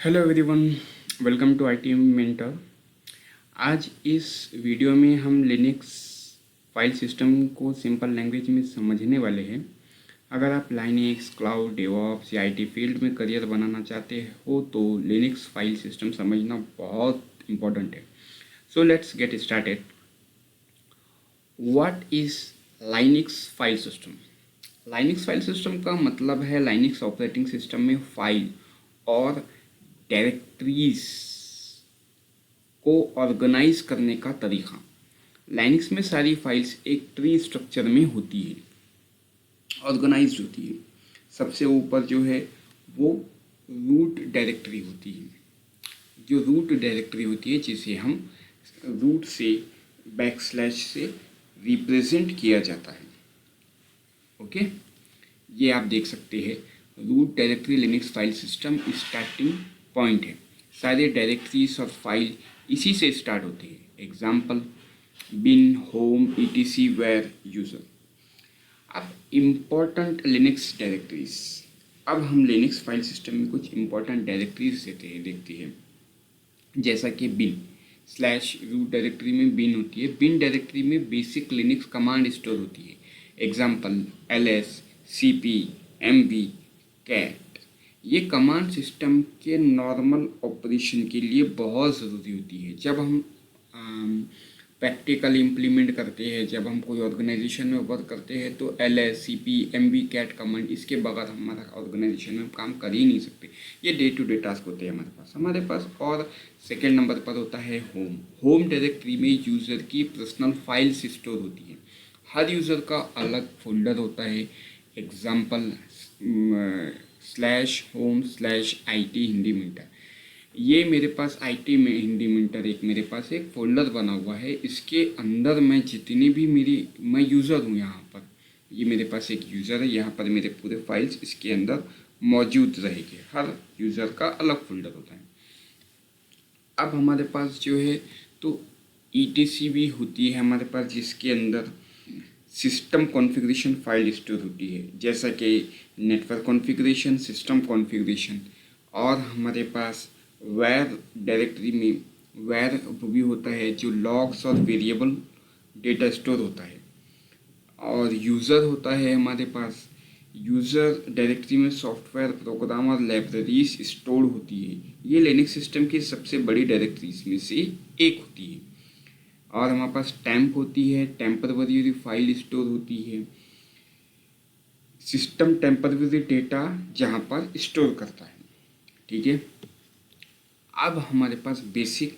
Hello everyone, welcome to I T mentor. आज इस video में हम लिनक्स फाइल सिस्टम को सिंपल लैंग्वेज में समझने वाले हैं। अगर आप लाइनक्स, क्लाउड, डेवऑप्स या आईटी फील्ड में करियर बनाना चाहते हो तो लिनक्स फाइल सिस्टम समझना बहुत इम्पोर्टेंट है। So let's get started. What is Linux file system? Linux file system का मतलब है लाइनक्स ऑपरेटिंग सिस्टम में फाइल और डायरेक्टरीज को ऑर्गेनाइज करने का तरीका। लाइनक्स में सारी फाइल्स एक ट्री स्ट्रक्चर में होती है, ऑर्गेनाइज्ड होती है। सबसे ऊपर जो है वो रूट डायरेक्टरी होती है, जो रूट डायरेक्टरी होती है जिसे हम रूट से बैकस्लैश से रिप्रेजेंट किया जाता है। ओके, ये आप देख सकते हैं। Root directory Linux file system starting point है। सारे डायरेक्टरीज और फाइल इसी से स्टार्ट होते हैं। Example bin, home, etc, var, user. अब इम्पोर्टेंट लिनक्स डायरेक्टरीज। अब हम लिनक्स फाइल सिस्टम में कुछ इम्पोर्टेंट डायरेक्टरीज देखते हैं, जैसा कि बिन स्लैश रूट डायरेक्टरी में बिन होती है। बिन डायरेक्टरी में बेसिक लिनक्स कमांड स्टोर होती है। Example ls, cp, mv, cat। ये कमांड सिस्टम के नॉर्मल ऑपरेशन के लिए बहुत ज़रूरी होती है। जब हम प्रैक्टिकल इम्प्लीमेंट करते हैं, जब हम कोई ऑर्गेनाइजेशन में वर्क करते हैं तो ls, cp, mv, cat command इसके बगैर हमारा ऑर्गेनाइजेशन में काम कर ही नहीं सकते। ये डे टू डे टास्क होते हैं हमारे पास। और सेकेंड नंबर पर होता है होम। होम डायरेक्टरी में यूज़र की पर्सनल फाइल्स स्टोर होती है। हर यूज़र का अलग फोल्डर होता है। Example slash home slash IT Hindi mentor. ये मेरे पास IT में हिंदी मिंटर एक मेरे पास एक फ़ोल्डर बना हुआ है। इसके अंदर मैं जितनी भी मैं यूज़र हूँ यहाँ पर, ये मेरे पास एक यूज़र है। यहाँ पर मेरे पूरे फाइल्स इसके अंदर मौजूद रहेंगे। हर यूज़र का अलग फोल्डर होता है। अब हमारे पास जो है तो ETC भी होती है हमारे पास, जिसके अंदर सिस्टम कॉन्फ़िगरेशन फाइल स्टोर होती है, जैसा कि नेटवर्क कॉन्फ़िगरेशन, सिस्टम कॉन्फ़िगरेशन। और हमारे पास वेयर डायरेक्टरी में वेयर भी होता है, जो लॉग्स और वेरिएबल डेटा स्टोर होता है। और यूज़र होता है हमारे पास। यूज़र डायरेक्टरी में सॉफ्टवेयर, प्रोग्राम और लाइब्रेरीज स्टोर होती है। ये लिनक्स सिस्टम की सबसे बड़ी डायरेक्टरीज में से एक होती है। और हमारे पास टेम्प होती है, टेम्पररी फाइल स्टोर होती है। सिस्टम टेम्पररी डेटा जहाँ पर स्टोर करता है। ठीक है, अब हमारे पास बेसिक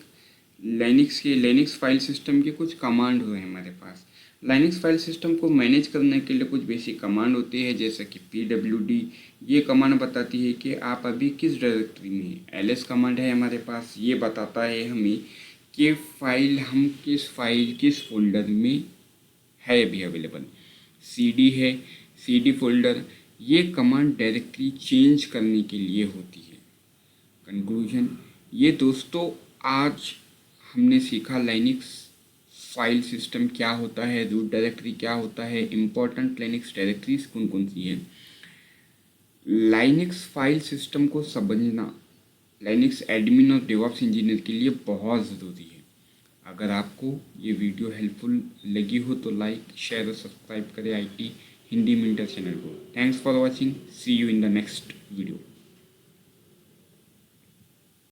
लिनक्स फाइल सिस्टम के कुछ कमांड हुए हैं हमारे पास। लिनक्स फाइल सिस्टम को मैनेज करने के लिए कुछ बेसिक कमांड होती है, जैसा कि pwd। ये कमांड बताती है कि आप अभी किस डायरेक्टरी में हैं। ls कमांड है हमारे पास, ये बताता है हमें कि किस फोल्डर में है अभी अवेलेबल। cd है, cd फोल्डर। ये कमांड डायरेक्टरी चेंज करने के लिए होती है। कंक्लूजन, ये दोस्तों आज हमने सीखा लाइनक्स फाइल सिस्टम क्या होता है, रूट डायरेक्टरी क्या होता है, इम्पोर्टेंट लिनक्स डायरेक्टरीज कौन कौन सी हैं। लाइनक्स फाइल सिस्टम को समझना लाइनक्स एडमिन और डेवऑप्स इंजीनियर के लिए बहुत ज़रूरी है। अगर आपको ये वीडियो हेल्पफुल लगी हो तो लाइक, शेयर और सब्सक्राइब करें IT हिंदी मिंटर चैनल को। Thanks for watching, see you in the next video.